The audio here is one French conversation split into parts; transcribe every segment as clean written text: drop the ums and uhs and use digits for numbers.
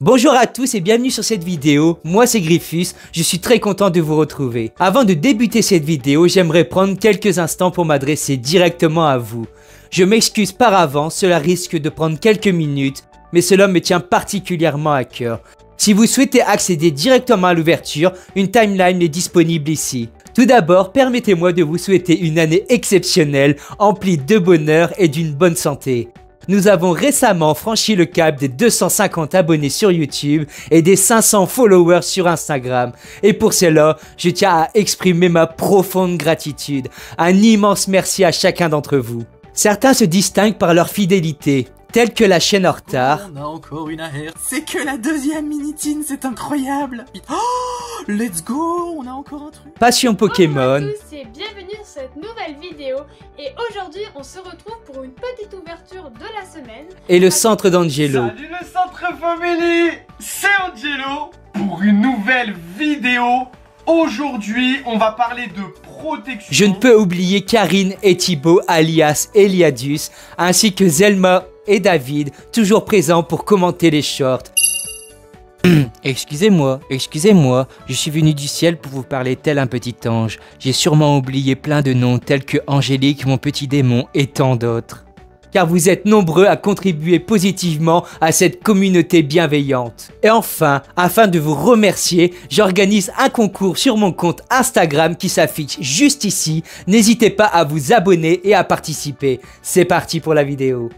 Bonjour à tous et bienvenue sur cette vidéo, moi c'est Griffus, je suis très content de vous retrouver. Avant de débuter cette vidéo, j'aimerais prendre quelques instants pour m'adresser directement à vous. Je m'excuse par avance, cela risque de prendre quelques minutes, mais cela me tient particulièrement à cœur. Si vous souhaitez accéder directement à l'ouverture, une timeline est disponible ici. Tout d'abord, permettez-moi de vous souhaiter une année exceptionnelle, emplie de bonheur et d'une bonne santé. Nous avons récemment franchi le cap des 250 abonnés sur YouTube et des 500 followers sur Instagram. Et pour cela, je tiens à exprimer ma profonde gratitude. Un immense merci à chacun d'entre vous. Certains se distinguent par leur fidélité, telle que la chaîne en retard. On a encore une AR. C'est que la deuxième Minitine, c'est incroyable. Oh, let's go, on a encore un truc. Passion Pokémon. Bonjour à tous et bienvenue sur cette nouvelle vidéo. Et aujourd'hui, on se retrouve pour une petite ouverture de la semaine. Et le centre d'Angelo. Salut le centre family, c'est Angelo pour une nouvelle vidéo. Aujourd'hui, on va parler de protection. Je ne peux oublier Karine et Thibaut alias Eliadus, ainsi que Zelma et David, toujours présents pour commenter les shorts. Excusez-moi, je suis venu du ciel pour vous parler tel un petit ange. J'ai sûrement oublié plein de noms tels que Angélique, mon petit démon et tant d'autres. Car vous êtes nombreux à contribuer positivement à cette communauté bienveillante. Et enfin, afin de vous remercier, j'organise un concours sur mon compte Instagram qui s'affiche juste ici. N'hésitez pas à vous abonner et à participer. C'est parti pour la vidéo.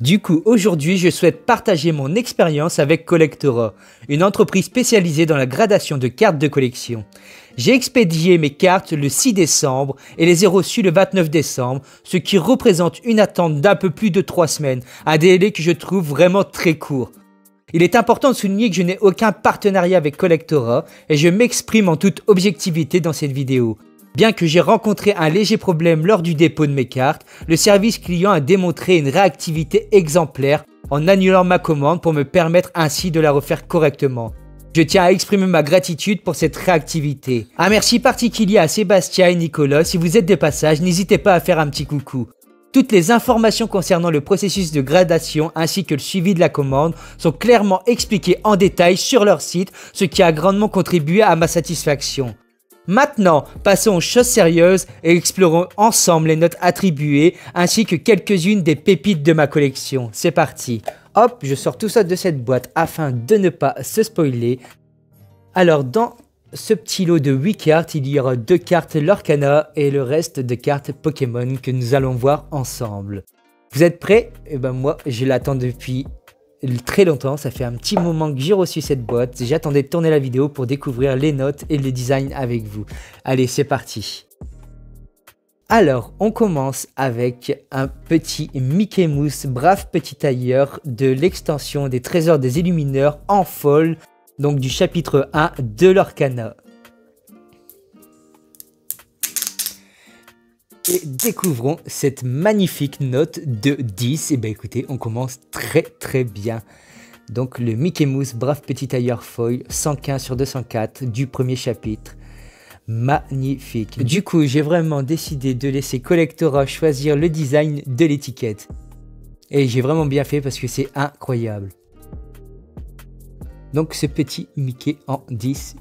Du coup, aujourd'hui, je souhaite partager mon expérience avec Collectora, une entreprise spécialisée dans la gradation de cartes de collection. J'ai expédié mes cartes le 6 décembre et les ai reçues le 29 décembre, ce qui représente une attente d'un peu plus de 3 semaines, un délai que je trouve vraiment très court. Il est important de souligner que je n'ai aucun partenariat avec Collectora et je m'exprime en toute objectivité dans cette vidéo. Bien que j'ai rencontré un léger problème lors du dépôt de mes cartes, le service client a démontré une réactivité exemplaire en annulant ma commande pour me permettre ainsi de la refaire correctement. Je tiens à exprimer ma gratitude pour cette réactivité. Un merci particulier à Sébastien et Nicolas, si vous êtes de passage, n'hésitez pas à faire un petit coucou. Toutes les informations concernant le processus de gradation ainsi que le suivi de la commande sont clairement expliquées en détail sur leur site, ce qui a grandement contribué à ma satisfaction. Maintenant, passons aux choses sérieuses et explorons ensemble les notes attribuées ainsi que quelques-unes des pépites de ma collection. C'est parti. Hop, je sors tout ça de cette boîte afin de ne pas se spoiler. Alors, dans ce petit lot de 8 cartes, il y aura 2 cartes Lorcana et le reste de cartes Pokémon que nous allons voir ensemble. Vous êtes prêts? Eh ben moi, je l'attends depuis très longtemps, ça fait un petit moment que j'ai reçu cette boîte, j'attendais de tourner la vidéo pour découvrir les notes et le design avec vous. Allez, c'est parti. Alors, on commence avec un petit Mickey Mouse, brave petit tailleur de l'extension des Trésors des Illumineurs en foil, donc du chapitre 1 de l'Orcana. Et découvrons cette magnifique note de 10. Et bien écoutez, on commence très bien. Donc le Mickey Mouse, brave petit tailleur foil, 115 sur 204 du premier chapitre. Magnifique. Du coup, j'ai vraiment décidé de laisser Collectora choisir le design de l'étiquette. Et j'ai vraiment bien fait parce que c'est incroyable. Donc ce petit Mickey en 10.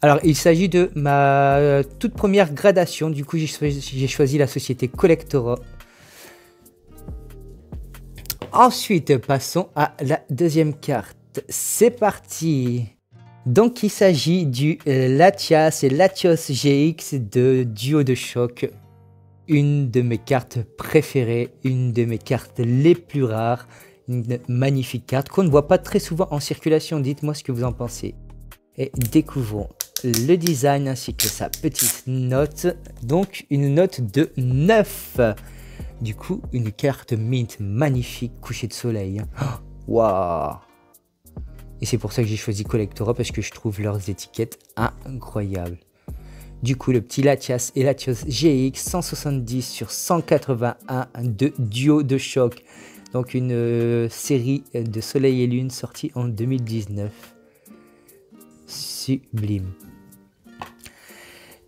Alors, il s'agit de ma toute première gradation. Du coup, j'ai choisi la société Collectora. Ensuite, passons à la deuxième carte. C'est parti. Donc, il s'agit du Latias et Latios GX de Duo de Choc. Une de mes cartes préférées, une de mes cartes les plus rares. Une magnifique carte qu'on ne voit pas très souvent en circulation. Dites-moi ce que vous en pensez. Et découvrons le design ainsi que sa petite note. Donc une note de 9. Du coup, une carte mint magnifique, coucher de soleil. Waouh! Et c'est pour ça que j'ai choisi Collectora parce que je trouve leurs étiquettes incroyables. Du coup, le petit Latias et Latios GX 170 sur 181 de Duo de Choc. Donc une série de Soleil et Lune sortie en 2019. Sublime.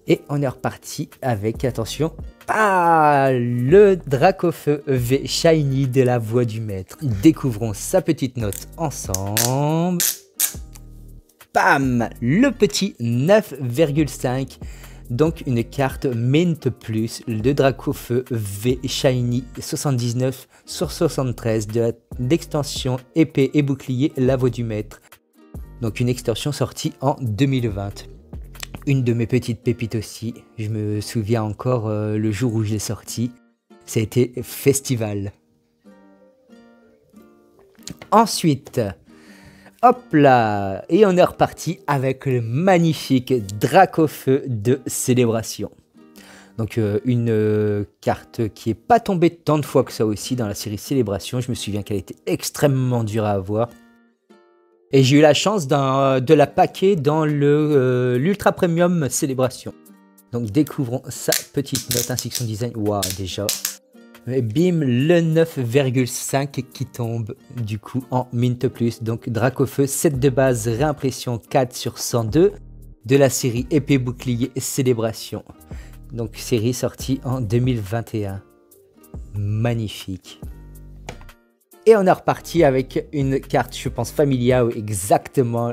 Et on est reparti avec, attention, le Dracofeu V Shiny de la voix du maître. Découvrons sa petite note ensemble. Bam! Le petit 9,5. Donc une carte Mint Plus, le Dracofeu V Shiny 79 sur 73 de l'extension épée et bouclier la voix du maître. Donc une extension sortie en 2020. Une de mes petites pépites aussi, je me souviens encore le jour où je l'ai sorti, ça a été Festival. Ensuite, hop là, et on est reparti avec le magnifique Dracofeu de Célébration. Donc une carte qui n'est pas tombée tant de fois que ça aussi dans la série Célébration, je me souviens qu'elle était extrêmement dure à avoir. Et j'ai eu la chance de la packer dans l'Ultra Premium Célébration. Donc découvrons sa petite note ainsi que son design. Waouh, déjà. Et bim, le 9,5 qui tombe du coup en Mint Plus. Donc Dracofeu, 7 de base, réimpression 4 sur 102 de la série Épée Bouclier Célébration. Donc série sortie en 2021. Magnifique. Et on est reparti avec une carte, je pense, familiale, exactement.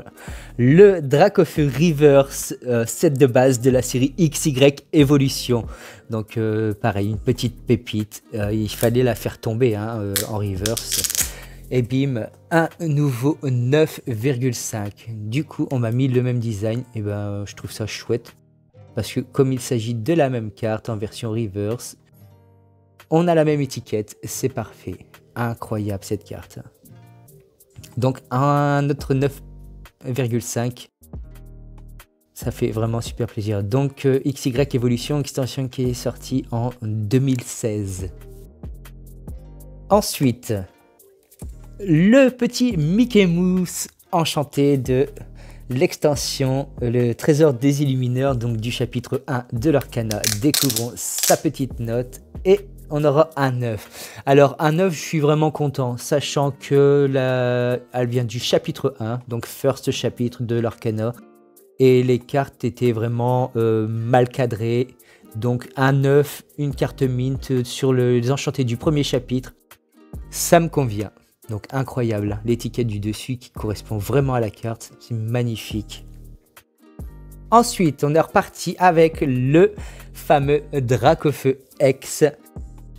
Le Dracofeu Reverse, set de base de la série XY Evolution. Donc, pareil, une petite pépite. Il fallait la faire tomber en reverse. Et bim, un nouveau 9,5. Du coup, on m'a mis le même design. Et ben, je trouve ça chouette. Parce que comme il s'agit de la même carte en version reverse, on a la même étiquette. C'est parfait. Incroyable cette carte. Donc un autre 9,5. Ça fait vraiment super plaisir. Donc XY Evolution, extension qui est sortie en 2016. Ensuite, le petit Mickey Mouse enchanté de l'extension, le trésor des illumineurs, donc du chapitre 1 de l'Arcana. Découvrons sa petite note et on aura un 9. Alors un 9, je suis vraiment content, sachant que elle vient du chapitre 1, donc first chapitre de l'Arcana. Et les cartes étaient vraiment mal cadrées. Donc un 9, une carte mint sur les enchantés du premier chapitre, ça me convient. Donc incroyable, l'étiquette du dessus qui correspond vraiment à la carte, c'est magnifique. Ensuite, on est reparti avec le fameux Dracofeu X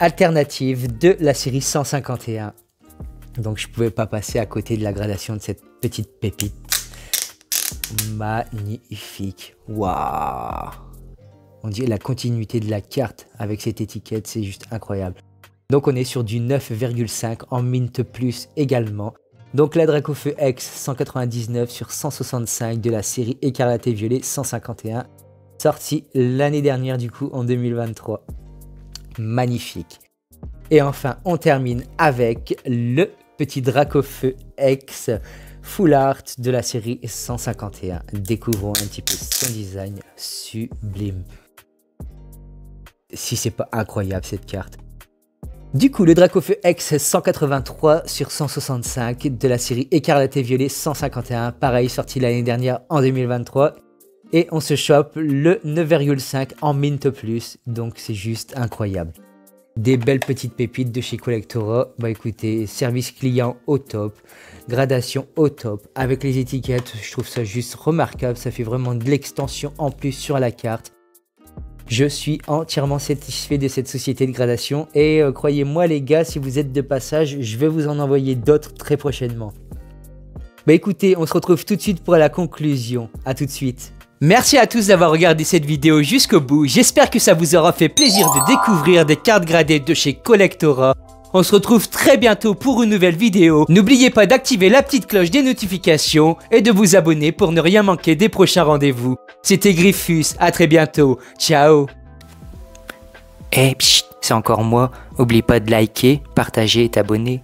alternative de la série 151. Donc je pouvais pas passer à côté de la gradation de cette petite pépite. Magnifique. Waouh! On dirait la continuité de la carte avec cette étiquette, c'est juste incroyable. Donc on est sur du 9,5 en Mint Plus également. Donc la Dracofeu X 199 sur 165 de la série Écarlate et Violet 151. Sortie l'année dernière du coup en 2023. Magnifique. Et enfin on termine avec le petit Dracofeu X Full Art de la série 151. Découvrons un petit peu son design sublime. Si c'est pas incroyable cette carte. Du coup, le Dracofeu X 183 sur 165 de la série Écarlate et Violet 151, pareil, sorti l'année dernière en 2023. Et on se chope le 9,5 en Mint Plus, donc c'est juste incroyable. Des belles petites pépites de chez Collectora. Bah écoutez, service client au top, gradation au top. Avec les étiquettes, je trouve ça juste remarquable, ça fait vraiment de l'extension en plus sur la carte. Je suis entièrement satisfait de cette société de gradation et croyez-moi les gars, si vous êtes de passage, je vais vous en envoyer d'autres très prochainement. Bah écoutez, on se retrouve tout de suite pour la conclusion. À tout de suite. Merci à tous d'avoir regardé cette vidéo jusqu'au bout. J'espère que ça vous aura fait plaisir de découvrir des cartes gradées de chez Collectora. On se retrouve très bientôt pour une nouvelle vidéo. N'oubliez pas d'activer la petite cloche des notifications et de vous abonner pour ne rien manquer des prochains rendez-vous. C'était Griffus, à très bientôt. Ciao. Eh, c'est encore moi. Oublie pas de liker, partager et t'abonner.